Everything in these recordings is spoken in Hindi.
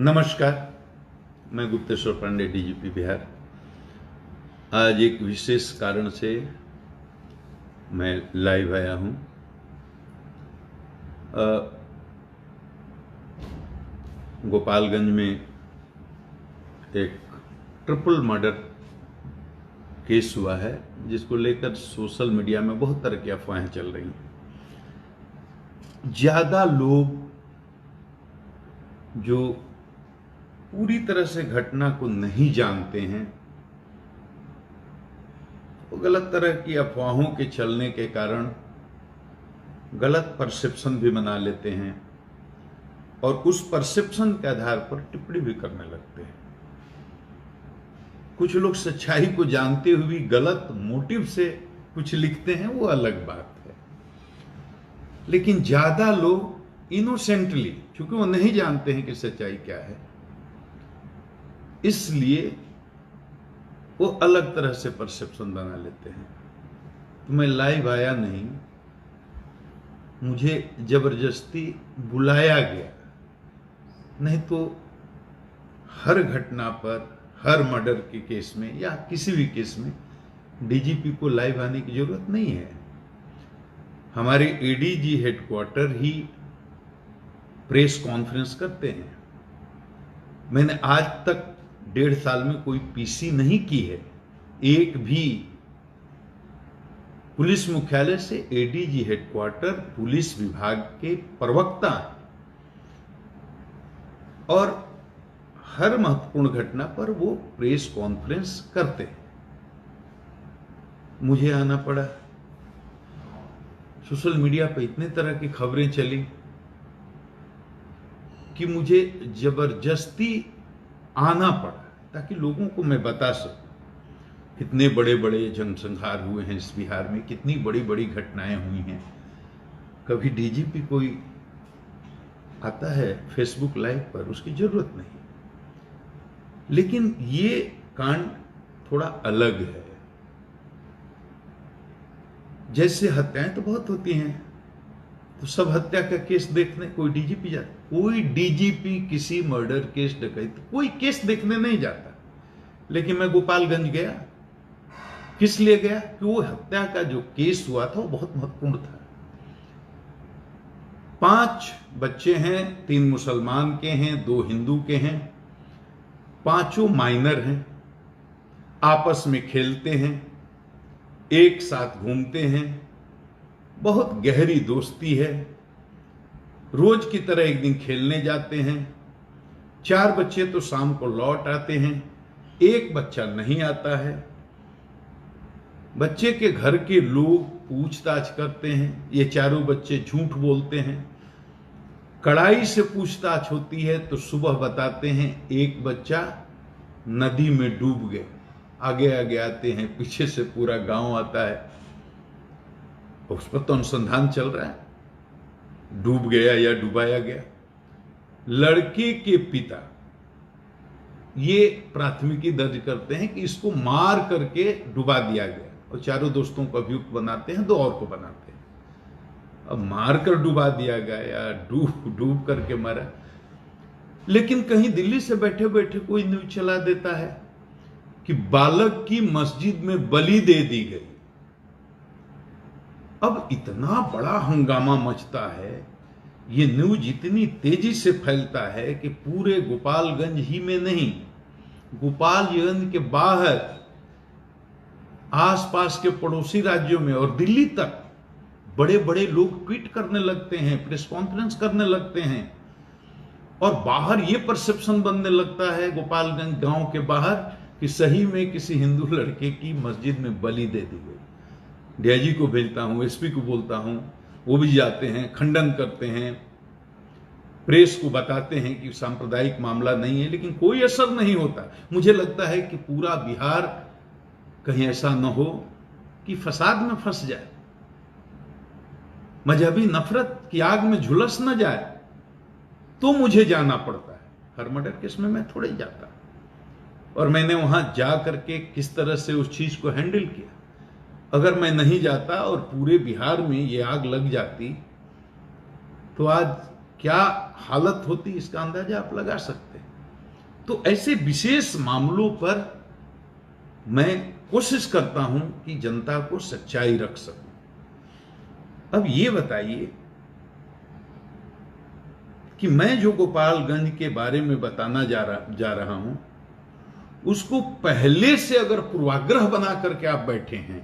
नमस्कार, मैं गुप्तेश्वर पांडे, डीजीपी बिहार। आज एक विशेष कारण से मैं लाइव आया हूँ। गोपालगंज में एक ट्रिपल मर्डर केस हुआ है, जिसको लेकर सोशल मीडिया में बहुत तरह की अफवाहें चल रही हैं। ज़्यादा लोग जो पूरी तरह से घटना को नहीं जानते हैं, वो गलत तरह की अफवाहों के चलने के कारण गलत परसेप्शन भी बना लेते हैं और उस परसेप्शन के आधार पर टिप्पणी भी करने लगते हैं। कुछ लोग सच्चाई को जानते हुए भी गलत मोटिव से कुछ लिखते हैं, वो अलग बात है। लेकिन ज्यादा लोग इनोसेंटली, क्योंकि वो नहीं जानते हैं कि सच्चाई क्या है, इसलिए वो अलग तरह से परसेप्शन बना लेते हैं। तो मैं लाइव आया नहीं, मुझे जबरदस्ती बुलाया गया। नहीं तो हर घटना पर, हर मर्डर के केस में या किसी भी केस में डीजीपी को लाइव आने की जरूरत नहीं है। हमारे एडीजी हेडक्वार्टर ही प्रेस कॉन्फ्रेंस करते हैं। मैंने आज तक 1.5 साल में कोई पीसी नहीं की है। एक भी पुलिस मुख्यालय से एडीजी हेडक्वार्टर पुलिस विभाग के प्रवक्ता हैं और हर महत्वपूर्ण घटना पर वो प्रेस कॉन्फ्रेंस करते हैं। मुझे आना पड़ा। सोशल मीडिया पर इतने तरह की खबरें चली कि मुझे जबरदस्ती आना पड़ा ताकि लोगों को मैं बता सकूं कितने बड़े बड़े जनसंहार हुए हैं इस बिहार में, कितनी बड़ी बड़ी घटनाएं हुई हैं। कभी डीजीपी कोई आता है फेसबुक लाइव पर, उसकी जरूरत नहीं। लेकिन ये कांड थोड़ा अलग है। जैसे हत्याएं तो बहुत होती हैं, तो सब हत्या का केस देखने कोई डीजीपी जाता? कोई डीजीपी किसी मर्डर केस, डकैती, कोई केस देखने नहीं जाता। लेकिन मैं गोपालगंज गया। किस लिए गया? कि वो हत्या का जो केस हुआ था वो बहुत महत्वपूर्ण था। 5 बच्चे हैं, 3 मुसलमान के हैं, 2 हिंदू के हैं, 5 माइनर हैं, आपस में खेलते हैं, एक साथ घूमते हैं, बहुत गहरी दोस्ती है, रोज की तरह एक दिन खेलने जाते हैं। 4 बच्चे तो शाम को लौट आते हैं, एक बच्चा नहीं आता है। बच्चे के घर के लोग पूछताछ करते हैं, ये चारों बच्चे झूठ बोलते हैं। कड़ाई से पूछताछ होती है तो सुबह बताते हैं एक बच्चा नदी में डूब गया। आगे आगे आते हैं, पीछे से पूरा गांव आता है, उस पर तो अनुसंधान चल रहा है, डूब गया या डुबाया गया। लड़के के पिता ये प्राथमिकी दर्ज करते हैं कि इसको मार करके डुबा दिया गया, और चारों दोस्तों को अभियुक्त बनाते हैं, 2 और को बनाते हैं। अब मार कर डुबा दिया गया या डूब करके मरा। लेकिन कहीं दिल्ली से बैठे बैठे कोई न्यूज चला देता है कि बालक की मस्जिद में बलि दे दी गई। अब इतना बड़ा हंगामा मचता है, ये न्यूज इतनी तेजी से फैलता है कि पूरे गोपालगंज ही में नहीं, गोपालगंज के बाहर आसपास के पड़ोसी राज्यों में और दिल्ली तक बड़े बड़े लोग ट्वीट करने लगते हैं, प्रेस कॉन्फ्रेंस करने लगते हैं, और बाहर ये परसेप्शन बनने लगता है गोपालगंज गांव के बाहर कि सही में किसी हिंदू लड़के की मस्जिद में बलि दे दी गई। डीआईजी को भेजता हूं, एसपी को बोलता हूं, वो भी जाते हैं, खंडन करते हैं, प्रेस को बताते हैं कि सांप्रदायिक मामला नहीं है, लेकिन कोई असर नहीं होता। मुझे लगता है कि पूरा बिहार कहीं ऐसा न हो कि फसाद में फंस जाए, मजहबी नफरत की आग में झुलस न जाए, तो मुझे जाना पड़ता है। हर मर्डर केस में मैं थोड़े ही जाता, और मैंने वहां जा करके किस तरह से उस चीज को हैंडल किया। अगर मैं नहीं जाता और पूरे बिहार में ये आग लग जाती तो आज क्या हालत होती, इसका अंदाजा आप लगा सकते हैं। तो ऐसे विशेष मामलों पर मैं कोशिश करता हूं कि जनता को सच्चाई रख सकूं। अब ये बताइए कि मैं जो गोपालगंज के बारे में बताना जा रहा हूं, उसको पहले से अगर पूर्वाग्रह बना करके आप बैठे हैं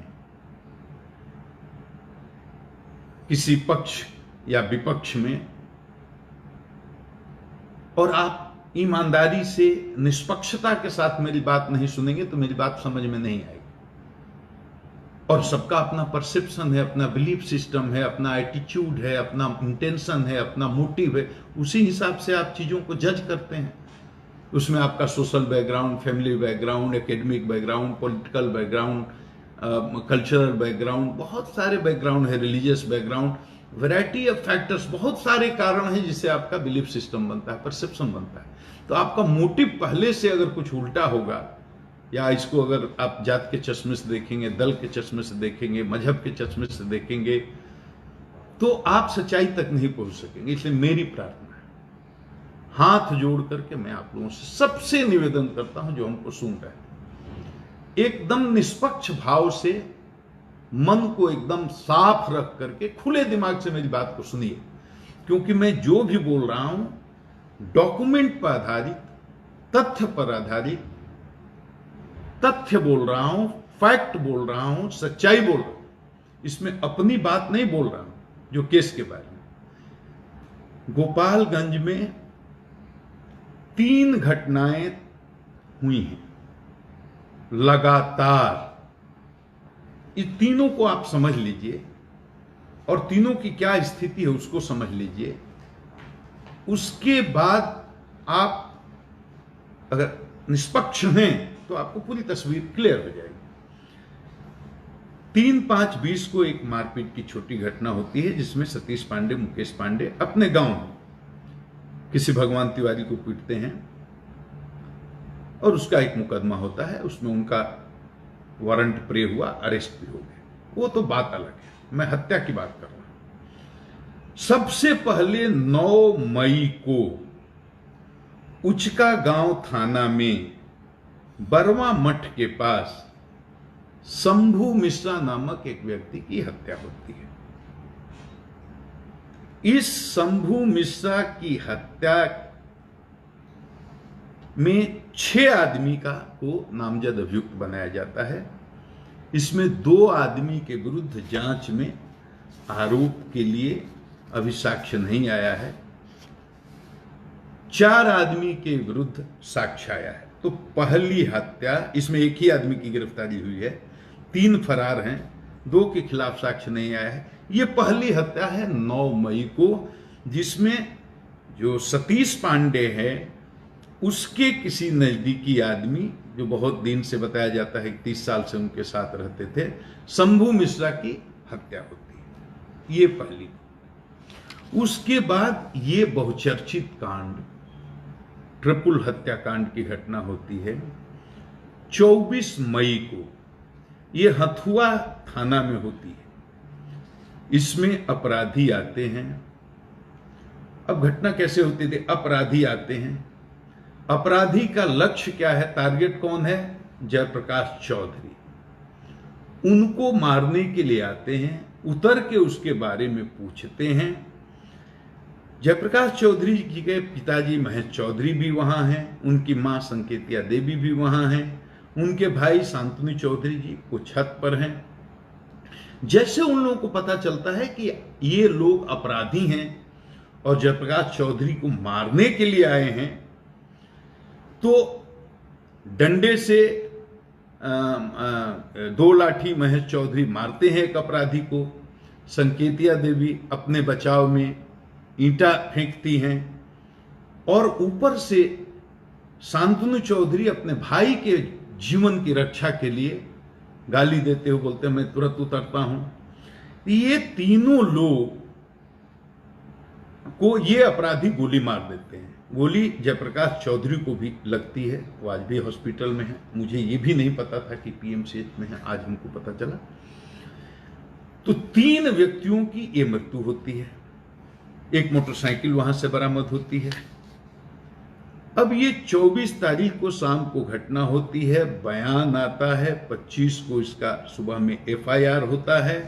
किसी पक्ष या विपक्ष में, और आप ईमानदारी से निष्पक्षता के साथ मेरी बात नहीं सुनेंगे तो मेरी बात समझ में नहीं आएगी। और सबका अपना परसेप्शन है, अपना बिलीफ सिस्टम है, अपना एटीट्यूड है, अपना इंटेंशन है, अपना मोटिव है, उसी हिसाब से आप चीजों को जज करते हैं। उसमें आपका social background, family background, academic background, political background, cultural background, बहुत सारे बैकग्राउंड है, religious background, variety of factors, बहुत सारे कारण हैं जिससे आपका बिलीफ सिस्टम बनता है, परसेप्शन बनता है। तो आपका मोटिव पहले से अगर कुछ उल्टा होगा, या इसको अगर आप जात के चश्मे से देखेंगे, दल के चश्मे से देखेंगे, मजहब के चश्मे से देखेंगे, तो आप सच्चाई तक नहीं पहुंच सकेंगे। इसलिए मेरी प्रार्थना है, हाथ जोड़ करके मैं आप लोगों से सबसे निवेदन करता हूं जो हमको सुन रहे हैं, एकदम निष्पक्ष भाव से, मन को एकदम साफ रख करके खुले दिमाग से मेरी बात को सुनिए। क्योंकि मैं जो भी बोल रहा हूं डॉक्यूमेंट पर आधारित, तथ्य पर आधारित, तथ्य बोल रहा हूं, फैक्ट बोल रहा हूं, सच्चाई बोल रहा हूं। इसमें अपनी बात नहीं बोल रहा हूं। जो केस के बारे में, गोपालगंज में 3 घटनाएं हुई हैं लगातार। ये तीनों को आप समझ लीजिए और तीनों की क्या स्थिति है उसको समझ लीजिए। उसके बाद आप अगर निष्पक्ष हैं तो आपको पूरी तस्वीर क्लियर हो जाएगी। 3/5/20 को एक मारपीट की छोटी घटना होती है जिसमें सतीश पांडे, मुकेश पांडे अपने गांव में किसी भगवान तिवारी को पीटते हैं और उसका एक मुकदमा होता है। उसमें उनका वारंट प्रे हुआ, अरेस्ट भी हो गए, वो तो बात अलग है। मैं हत्या की बात कर रहा हूं। सबसे पहले 9 मई को उचका गांव थाना में बरवा मठ के पास शंभू मिश्रा नामक एक व्यक्ति की हत्या होती है। इस शंभू मिश्रा की हत्या में 6 आदमी को नामजद अभियुक्त बनाया जाता है। इसमें 2 आदमी के विरुद्ध जांच में आरोप के लिए अभी साक्ष्य नहीं आया है। 4 आदमी के विरुद्ध साक्ष्य आया है। तो पहली हत्या, इसमें एक ही आदमी की गिरफ्तारी हुई है, 3 फरार हैं, 2 के खिलाफ साक्ष्य नहीं आया है। यह पहली हत्या है 9 मई को, जिसमें जो सतीश पांडे है उसके किसी नजदीकी आदमी, जो बहुत दिन से बताया जाता है 30 साल से उनके साथ रहते थे, शंभू मिश्रा की हत्या होती है। ये पहली। उसके बाद ये बहुचर्चित कांड, ट्रिपल हत्याकांड की घटना होती है 24 मई को। ये हथुआ थाना में होती है। इसमें अपराधी आते हैं। अब घटना कैसे होती थी? अपराधी आते हैं। अपराधी का लक्ष्य क्या है? टारगेट कौन है? जयप्रकाश चौधरी। उनको मारने के लिए आते हैं। उतर के उसके बारे में पूछते हैं। जयप्रकाश चौधरी जी के पिताजी महेश चौधरी भी वहां हैं, उनकी मां संकेतिया देवी भी वहां हैं, उनके भाई शांतनु चौधरी जी को छत पर हैं। जैसे उन लोगों को पता चलता है कि ये लोग अपराधी हैं और जयप्रकाश चौधरी को मारने के लिए आए हैं, तो डंडे से 2 लाठी महेश चौधरी मारते हैं एक अपराधी को। संकेतिया देवी अपने बचाव में ईंटा फेंकती हैं और ऊपर से शांतनु चौधरी अपने भाई के जीवन की रक्षा के लिए गाली देते हुए बोलते हैं मैं तुरंत उतरता हूं। ये तीनों लोग को ये अपराधी गोली मार देते हैं। गोली जयप्रकाश चौधरी को भी लगती है, वो आज भी हॉस्पिटल में है। मुझे ये भी नहीं पता था कि पीएमसीएच में है, आज हमको पता चला। तो 3 व्यक्तियों की ये मृत्यु होती है। एक मोटरसाइकिल वहां से बरामद होती है। अब ये 24 तारीख को शाम को घटना होती है, बयान आता है, 25 को इसका सुबह में FIR होता है।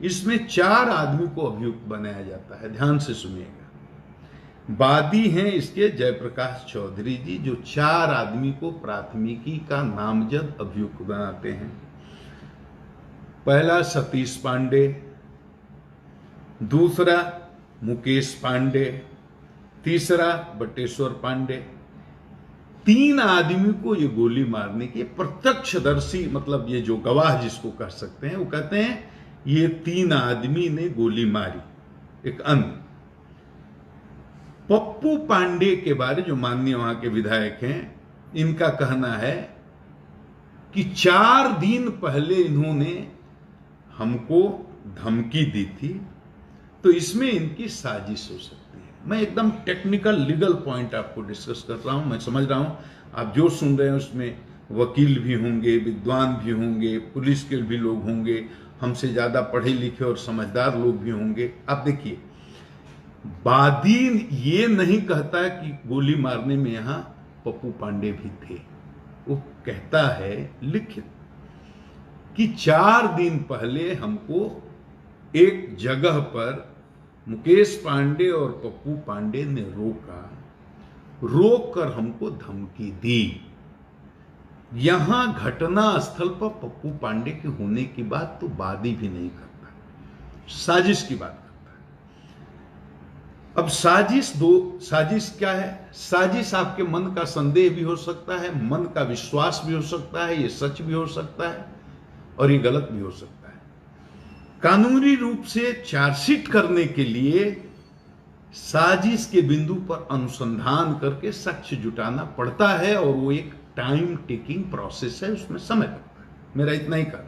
इसमें 4 आदमी को अभियुक्त बनाया जाता है। ध्यान से सुनिएगा। वादी हैं इसके जयप्रकाश चौधरी जी, जो 4 आदमी को प्राथमिकी का नामजद अभियुक्त बनाते हैं। पहला सतीश पांडे, दूसरा मुकेश पांडे, तीसरा बटेश्वर पांडे। 3 आदमी को ये गोली मारने के प्रत्यक्षदर्शी, मतलब ये जो गवाह जिसको कह सकते हैं, वो कहते हैं ये 3 आदमी ने गोली मारी। एक अन्य पप्पू पांडे के बारे, जो माननीय वहां के विधायक हैं, इनका कहना है कि 4 दिन पहले इन्होंने हमको धमकी दी थी, तो इसमें इनकी साजिश हो सकती है। मैं एकदम टेक्निकल लीगल पॉइंट आपको डिस्कस कर रहा हूं। मैं समझ रहा हूं आप जो सुन रहे हैं उसमें वकील भी होंगे, विद्वान भी होंगे, पुलिस के भी लोग होंगे, हमसे ज्यादा पढ़े लिखे और समझदार लोग भी होंगे। आप देखिए, वादी ये नहीं कहता कि गोली मारने में यहां पप्पू पांडे भी थे। वो कहता है लिखित कि 4 दिन पहले हमको एक जगह पर मुकेश पांडे और पप्पू पांडे ने रोक कर हमको धमकी दी। यहां घटना स्थल पर पप्पू पांडे के होने की बात तो वादी भी नहीं करता, साजिश की बात करता है। अब साजिश क्या है? साजिश आपके मन का संदेह भी हो सकता है, मन का विश्वास भी हो सकता है, ये सच भी हो सकता है और ये गलत भी हो सकता है। कानूनी रूप से चार्जशीट करने के लिए साजिश के बिंदु पर अनुसंधान करके साक्ष्य जुटाना पड़ता है और वो एक टाइम टेकिंग प्रोसेस है, उसमें समय लगता है। मेरा इतना ही कहना है।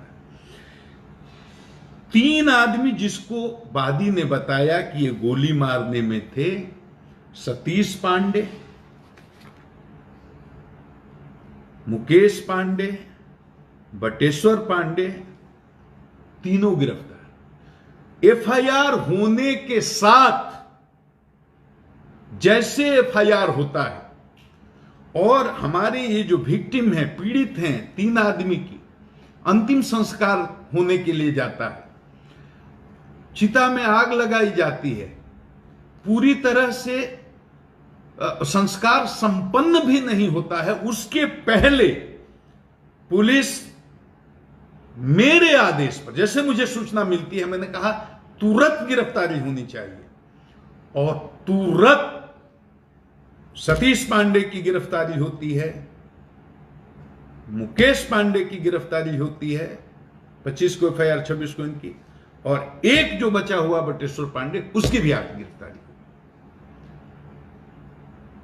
3 आदमी जिसको वादी ने बताया कि ये गोली मारने में थे, सतीश पांडे, मुकेश पांडे, बटेश्वर पांडे, तीनों गिरफ्तार। FIR होने के साथ, जैसे FIR होता है और हमारे ये जो विक्टिम है, पीड़ित हैं 3 आदमी की, अंतिम संस्कार होने के लिए जाता है, चिता में आग लगाई जाती है, पूरी तरह से संस्कार संपन्न भी नहीं होता है, उसके पहले पुलिस मेरे आदेश पर, जैसे मुझे सूचना मिलती है, मैंने कहा तुरंत गिरफ्तारी होनी चाहिए और तुरंत सतीश पांडे की गिरफ्तारी होती है, मुकेश पांडे की गिरफ्तारी होती है, 25 को FIR, 26 को इनकी, और एक जो बचा हुआ बटेश्वर पांडे, उसकी भी आगे गिरफ्तारी।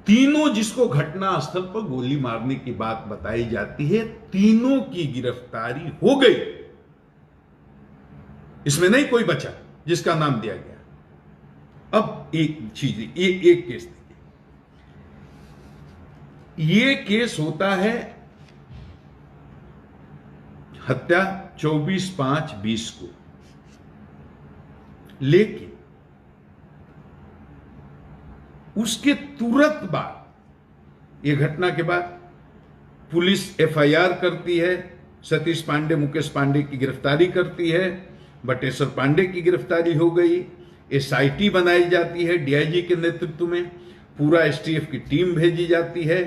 तीनों जिसको घटना स्थल पर गोली मारने की बात बताई जाती है, तीनों की गिरफ्तारी हो गई। इसमें नहीं कोई बचा जिसका नाम दिया गया। अब एक चीज, एक केस देखिए। ये केस होता है हत्या 24/5/20 को, लेकिन उसके तुरंत बाद, ये घटना के बाद पुलिस FIR करती है, सतीश पांडे, मुकेश पांडे की गिरफ्तारी करती है, बटेश्वर पांडे की गिरफ्तारी हो गई, SIT बनाई जाती है DIG के नेतृत्व में, पूरा STF की टीम भेजी जाती है,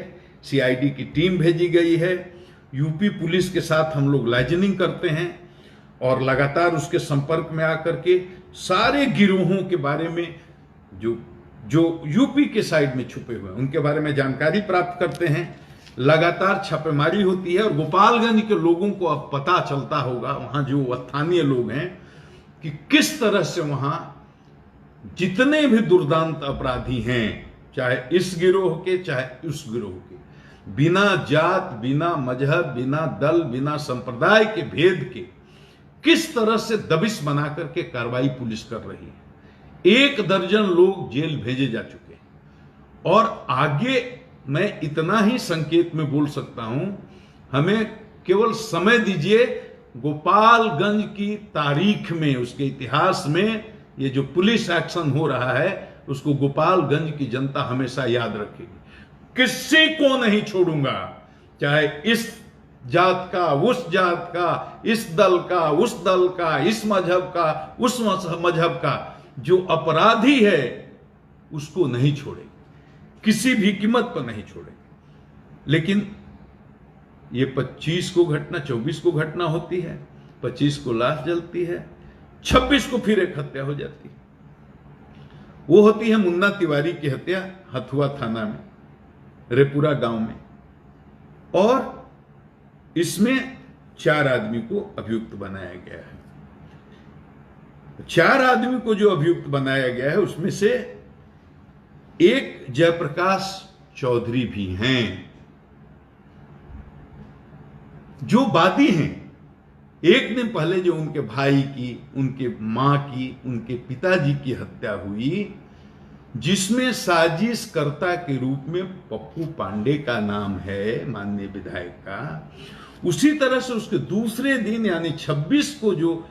CID की टीम भेजी गई है, यूपी पुलिस के साथ हम लोग लाइजनिंग करते हैं और लगातार उसके संपर्क में आकर के सारे गिरोहों के बारे में जो यूपी के साइड में छुपे हुए हैं उनके बारे में जानकारी प्राप्त करते हैं। लगातार छापेमारी होती है और गोपालगंज के लोगों को अब पता चलता होगा, वहां जो स्थानीय लोग हैं, कि किस तरह से वहां जितने भी दुर्दांत अपराधी हैं, चाहे इस गिरोह के चाहे उस गिरोह के, बिना जात, बिना मजहब, बिना दल, बिना संप्रदाय के भेद के किस तरह से दबिश बना करके कार्रवाई पुलिस कर रही है। 1 दर्जन लोग जेल भेजे जा चुके हैं और आगे मैं इतना ही संकेत में बोल सकता हूं, हमें केवल समय दीजिए। गोपालगंज की तारीख में, उसके इतिहास में, ये जो पुलिस एक्शन हो रहा है उसको गोपालगंज की जनता हमेशा याद रखेगी, किसी को नहीं छोड़ूंगा, चाहे इस जात का, उस जात का, इस दल का, उस दल का, इस मजहब का, उस मजहब का। जो अपराधी है उसको नहीं छोड़ेंगे, किसी भी कीमत पर नहीं छोड़ेंगे। लेकिन ये 25 को घटना, 24 को घटना होती है, 25 को लाश जलती है, 26 को फिर एक हत्या हो जाती है। वो होती है मुन्ना तिवारी की हत्या हथुआ थाना में, रेपुरा गांव में। और इसमें 4 आदमी को अभियुक्त बनाया गया है। 4 आदमी को जो अभियुक्त बनाया गया है उसमें से एक जयप्रकाश चौधरी भी हैं जो वादी हैं। एक दिन पहले जो उनके भाई की, उनके मां की, उनके पिताजी की हत्या हुई, जिसमें साजिशकर्ता के रूप में पप्पू पांडे का नाम है, माननीय विधायक का, उसी तरह से उसके दूसरे दिन यानी 26 को जो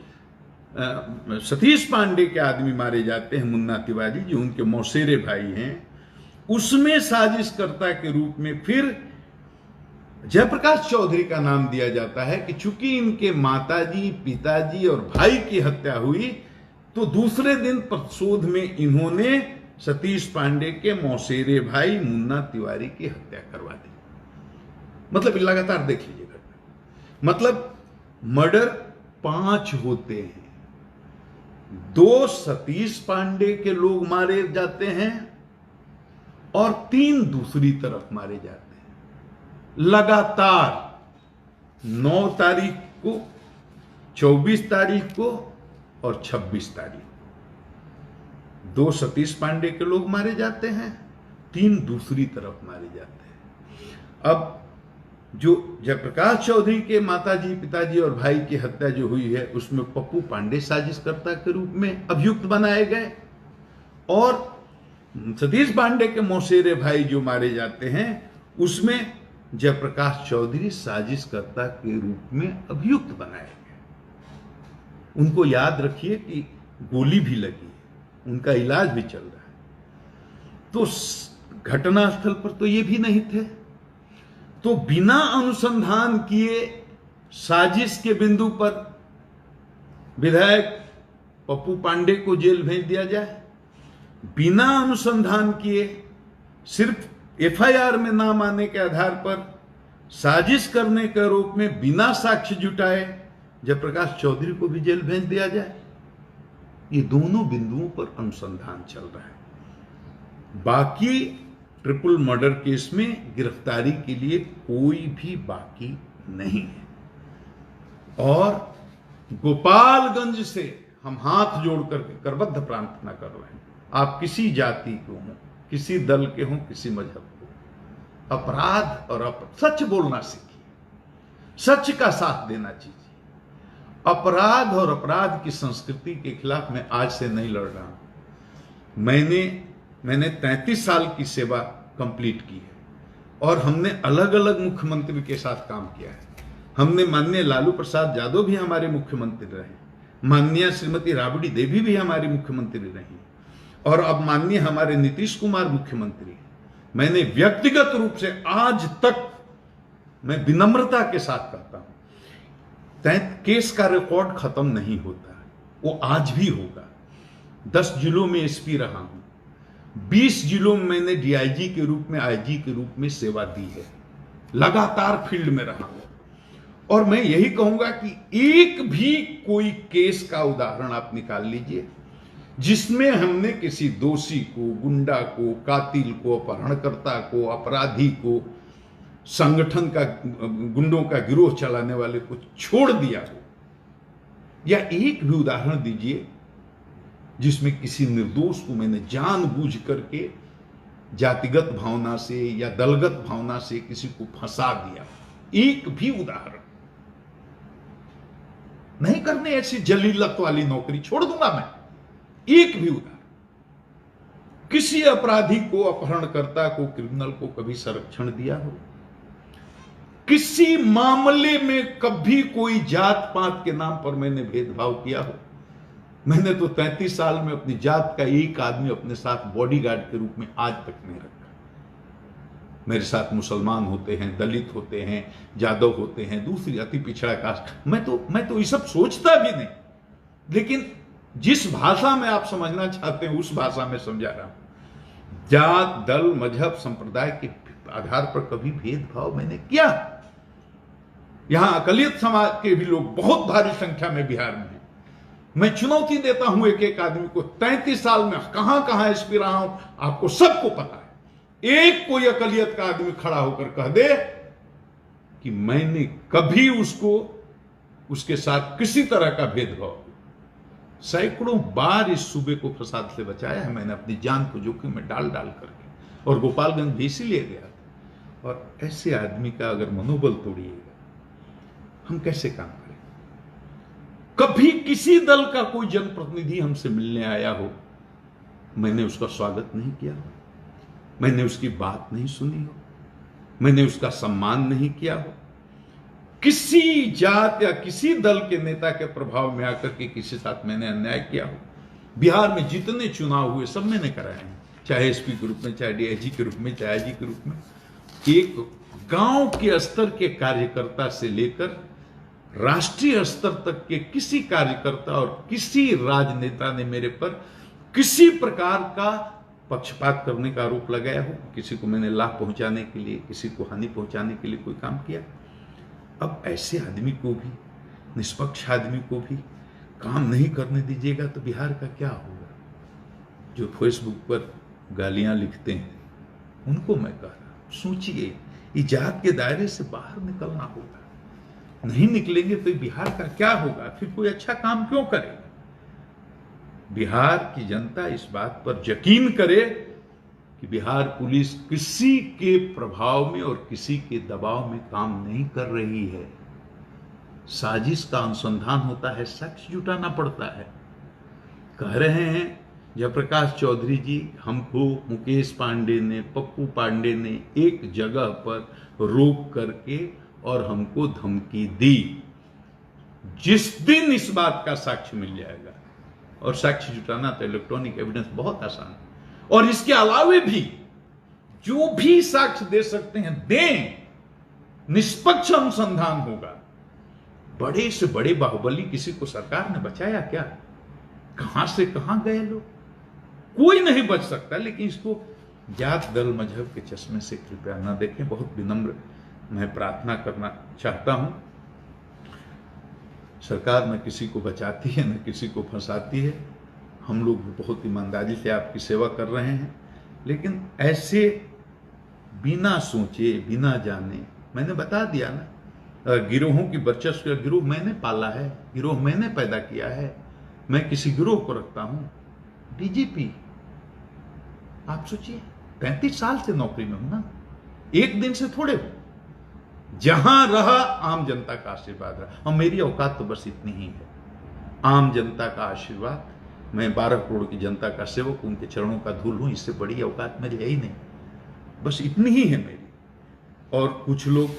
सतीश पांडे के आदमी मारे जाते हैं, मुन्ना तिवारी, जो उनके मौसेरे भाई हैं, उसमें साजिशकर्ता के रूप में फिर जयप्रकाश चौधरी का नाम दिया जाता है कि चूंकि इनके माताजी, पिताजी और भाई की हत्या हुई, तो दूसरे दिन प्रतिशोध में इन्होंने सतीश पांडे के मौसेरे भाई मुन्ना तिवारी की हत्या करवा दी। मतलब लगातार देख लीजिए घटना, मतलब मर्डर 5 होते हैं। 2 सतीश पांडे के लोग मारे जाते हैं और 3 दूसरी तरफ मारे जाते हैं। लगातार 9 तारीख को, 24 तारीख को और 26 तारीख, 2 सतीश पांडे के लोग मारे जाते हैं, 3 दूसरी तरफ मारे जाते हैं। अब जो जयप्रकाश चौधरी के माताजी, पिताजी और भाई की हत्या जो हुई है, उसमें पप्पू पांडे साजिशकर्ता के रूप में अभियुक्त बनाए गए, और सतीश पांडे के मौसेरे भाई जो मारे जाते हैं उसमें जयप्रकाश चौधरी साजिशकर्ता के रूप में अभियुक्त बनाए गए। उनको याद रखिए कि गोली भी लगी है, उनका इलाज भी चल रहा है। तो घटनास्थल पर तो ये भी नहीं थे, तो बिना अनुसंधान किए साजिश के बिंदु पर विधायक पप्पू पांडे को जेल भेज दिया जाए, बिना अनुसंधान किए सिर्फ एफआईआर में नाम आने के आधार पर साजिश करने के आरोप में बिना साक्ष्य जुटाए जयप्रकाश चौधरी को भी जेल भेज दिया जाए। ये दोनों बिंदुओं पर अनुसंधान चल रहा है। बाकी ट्रिपल मर्डर केस में गिरफ्तारी के लिए कोई भी बाकी नहीं है। और गोपालगंज से हम हाथ जोड़ करके करबद्ध प्रार्थना कर रहे हैं, आप किसी जाति को हो, किसी दल के हो, किसी मजहब को, अपराध और सच बोलना सीखिए, सच का साथ देना चाहिए। अपराध और अपराध की संस्कृति के खिलाफ मैं आज से नहीं लड़ रहा हूं। मैंने 33 साल की सेवा कंप्लीट की है और हमने अलग अलग मुख्यमंत्री के साथ काम किया है। हमने माननीय लालू प्रसाद यादव भी हमारे मुख्यमंत्री रहे, माननीय श्रीमती राबड़ी देवी भी हमारी मुख्यमंत्री रही, और अब माननीय हमारे नीतीश कुमार मुख्यमंत्री। मैंने व्यक्तिगत रूप से आज तक मैं विनम्रता के साथ कहता हूं, केस का रिकॉर्ड खत्म नहीं होता, वो आज भी होगा। 10 जिलों में एसपी रहा हूं, 20 जिलों में मैंने डीआईजी के रूप में, आईजी के रूप में सेवा दी है, लगातार फील्ड में रहा हूं। और मैं यही कहूंगा कि एक भी कोई केस का उदाहरण आप निकाल लीजिए जिसमें हमने किसी दोषी को, गुंडा को, कातिल को, अपहरणकर्ता को, अपराधी को, संगठन का, गुंडों का गिरोह चलाने वाले को छोड़ दिया हो, या एक भी उदाहरण दीजिए जिसमें किसी निर्दोष को मैंने जानबूझ करके जातिगत भावना से या दलगत भावना से किसी को फंसा दिया। एक भी उदाहरण नहीं करने, ऐसी जलीलत वाली नौकरी छोड़ दूंगा मैं। एक भी उदाहरण किसी अपराधी को, अपहरणकर्ता को, क्रिमिनल को कभी संरक्षण दिया हो, किसी मामले में कभी कोई जात पात के नाम पर मैंने भेदभाव किया हो? मैंने तो 33 साल में अपनी जात का एक आदमी अपने साथ बॉडीगार्ड के रूप में आज तक नहीं रखा। मेरे साथ मुसलमान होते हैं, दलित होते हैं, यादव होते हैं, दूसरी अति पिछड़ा कास्ट। मैं तो ये सब सोचता भी नहीं, लेकिन जिस भाषा में आप समझना चाहते हैं उस भाषा में समझा रहा हूं। जात, दल, मजहब, संप्रदाय के आधार पर कभी भेदभाव मैंने किया? यहां अकलियत समाज के भी लोग बहुत भारी संख्या में बिहार में हैं। मैं चुनौती देता हूं एक एक आदमी को, 33 साल में कहां कहां एसपी रहा हूं, आपको सबको पता है। एक कोई अकलियत का आदमी खड़ा होकर कह दे कि मैंने कभी उसके साथ किसी तरह का भेदभाव, सैकड़ों बार इस सूबे को फसाद से बचाया है मैंने, अपनी जान को जोखिम में डाल करके, और गोपालगंज भी इसीलिए गया था। और ऐसे आदमी का अगर मनोबल तोड़िएगा, हम कैसे काम करें? कभी किसी दल का कोई जनप्रतिनिधि हमसे मिलने आया हो, मैंने उसका स्वागत नहीं किया हो, मैंने उसकी बात नहीं सुनी हो, मैंने उसका सम्मान नहीं किया हो। किसी जात या किसी दल के नेता के प्रभाव में आकर के किसी साथ मैंने अन्याय किया हो? बिहार में जितने चुनाव हुए सब मैंने कराए हैं, चाहे एसपी के रूप में, चाहे डीआईजी के रूप में, चाहे आईजी के रूप में। एक गांव के स्तर के कार्यकर्ता से लेकर राष्ट्रीय स्तर तक के किसी कार्यकर्ता और किसी राजनेता ने मेरे पर किसी प्रकार का पक्षपात करने का आरोप लगाया हो, किसी को मैंने लाभ पहुंचाने के लिए, किसी को हानि पहुंचाने के लिए कोई काम किया? अब ऐसे आदमी को भी, निष्पक्ष आदमी को भी काम नहीं करने दीजिएगा तो बिहार का क्या होगा? जो फेसबुक पर गालियां लिखते हैं उनको मैं कह रहा हूं, सोचिए, ये जात के दायरे से बाहर निकलना होगा। नहीं निकलेंगे तो बिहार का क्या होगा? फिर कोई अच्छा काम क्यों करेगा? बिहार की जनता इस बात पर यकीन करे कि बिहार पुलिस किसी के प्रभाव में और किसी के दबाव में काम नहीं कर रही है। साजिश का अनुसंधान होता है, साक्ष्य जुटाना पड़ता है। कह रहे हैं जयप्रकाश चौधरी जी, हमको मुकेश पांडे ने, पप्पू पांडे ने एक जगह पर रोक करके और हमको धमकी दी। जिस दिन इस बात का साक्ष्य मिल जाएगा, और साक्ष्य जुटाना तो इलेक्ट्रॉनिक एविडेंस बहुत आसान है, और इसके अलावे भी जो भी साक्ष्य दे सकते हैं दें, निष्पक्ष अनुसंधान होगा। बड़े से बड़े बाहुबली किसी को सरकार ने बचाया क्या? कहां से कहां गए लोग? कोई नहीं बच सकता। लेकिन इसको जात, दल, मजहब के चश्मे से कृपया ना देखें। बहुत विनम्र मैं प्रार्थना करना चाहता हूं। सरकार न किसी को बचाती है, न किसी को फंसाती है। हम लोग बहुत ईमानदारी से आपकी सेवा कर रहे हैं, लेकिन ऐसे बिना सोचे, बिना जाने, मैंने बता दिया ना, गिरोहों की वर्चस्व, गिरोह मैंने पाला है, गिरोह मैंने पैदा किया है, मैं किसी गिरोह को रखता हूं। डीजीपी, आप सोचिए, 35 साल से नौकरी में हूं ना, एक दिन से थोड़े हो। जहां रहा आम जनता का आशीर्वाद रहा, और मेरी औकात तो बस इतनी ही है, आम जनता का आशीर्वाद। मैं 12 करोड़ की जनता का सेवक, उनके चरणों का धूल हूं, इससे बड़ी औकात मेरी है ही नहीं, बस इतनी ही है मेरी। और कुछ लोग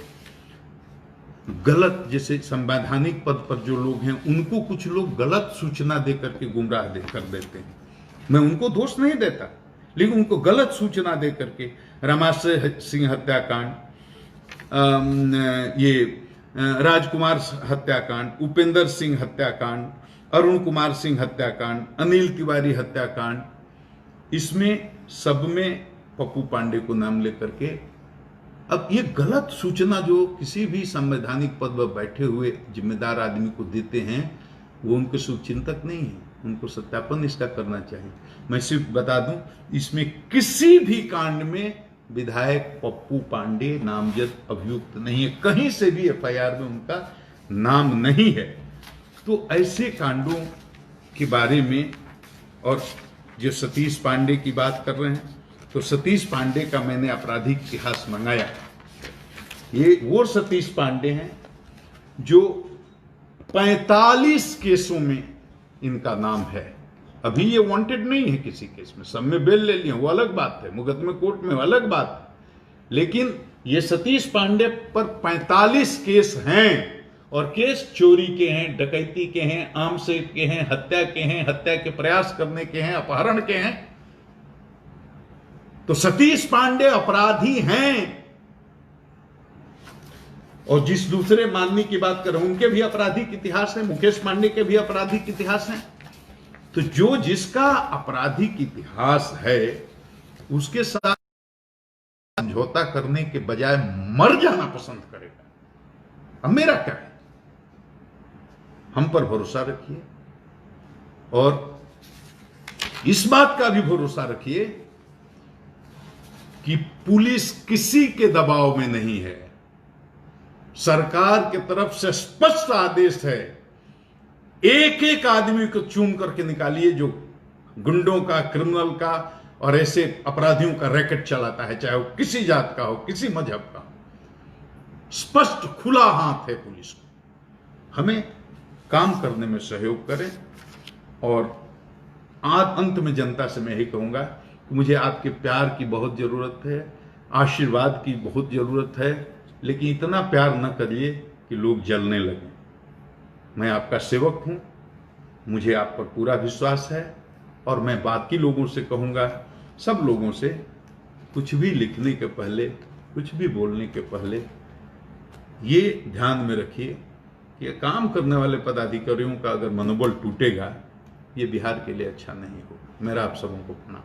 गलत, जैसे संवैधानिक पद पर जो लोग हैं, उनको कुछ लोग गलत सूचना देकर के गुमराह कर देते हैं। मैं उनको दोष नहीं देता, लेकिन उनको गलत सूचना देकर के रमाशय सिंह हत्याकांड, ये राजकुमार हत्याकांड, उपेंद्र सिंह हत्याकांड, अरुण कुमार सिंह हत्याकांड, अनिल तिवारी हत्याकांड, इसमें सब में पप्पू पांडे को नाम लेकर के, अब ये गलत सूचना जो किसी भी संवैधानिक पद पर बैठे हुए जिम्मेदार आदमी को देते हैं, वो उनके शुभचिंतक नहीं है, उनको सत्यापन इसका करना चाहिए। मैं सिर्फ बता दूं, इसमें किसी भी कांड में विधायक पप्पू पांडे नामजद अभियुक्त नहीं है, कहीं से भी एफआईआर में उनका नाम नहीं है। तो ऐसे कांडों के बारे में, और जो सतीश पांडे की बात कर रहे हैं, तो सतीश पांडे का मैंने आपराधिक इतिहास मंगाया। ये वो सतीश पांडे हैं जो 45 केसों में इनका नाम है। अभी ये वांटेड नहीं है किसी केस में, सब में बेल ले लिए, वो अलग बात है, मुकदमे कोर्ट में अलग बात है। लेकिन ये सतीश पांडे पर 45 केस हैं, और केस चोरी के हैं, डकैती के हैं, आमसेट के हैं, हत्या के हैं, हत्या के प्रयास करने के हैं, अपहरण के हैं। तो सतीश पांडे अपराधी हैं, और जिस दूसरे माननीय की बात कर रहा हूं उनके भी आपराधिक इतिहास है, मुकेश पांडे के भी आपराधिक इतिहास है। तो जो जिसका आपराधिक इतिहास है उसके साथ समझौता करने के बजाय मर जाना पसंद करेगा। अब मेरा क्या है, हम पर भरोसा रखिए और इस बात का भी भरोसा रखिए कि पुलिस किसी के दबाव में नहीं है। सरकार की तरफ से स्पष्ट आदेश है, एक एक आदमी को चुन करके निकालिए जो गुंडों का, क्रिमिनल का और ऐसे अपराधियों का रैकेट चलाता है, चाहे वो किसी जात का हो, किसी मजहब का हो। स्पष्ट खुला हाथ है पुलिस को। हमें काम करने में सहयोग करें और आज अंत में जनता से मैं यही कहूंगा कि मुझे आपके प्यार की बहुत जरूरत है, आशीर्वाद की बहुत जरूरत है, लेकिन इतना प्यार न करिए कि लोग जलने लगें। मैं आपका सेवक हूं, मुझे आप पर पूरा विश्वास है और मैं बाकी लोगों से कहूंगा, सब लोगों से, कुछ भी लिखने के पहले, कुछ भी बोलने के पहले ये ध्यान में रखिए कि काम करने वाले पदाधिकारियों का अगर मनोबल टूटेगा, ये बिहार के लिए अच्छा नहीं होगा। मेरा आप सबों को प्रणाम।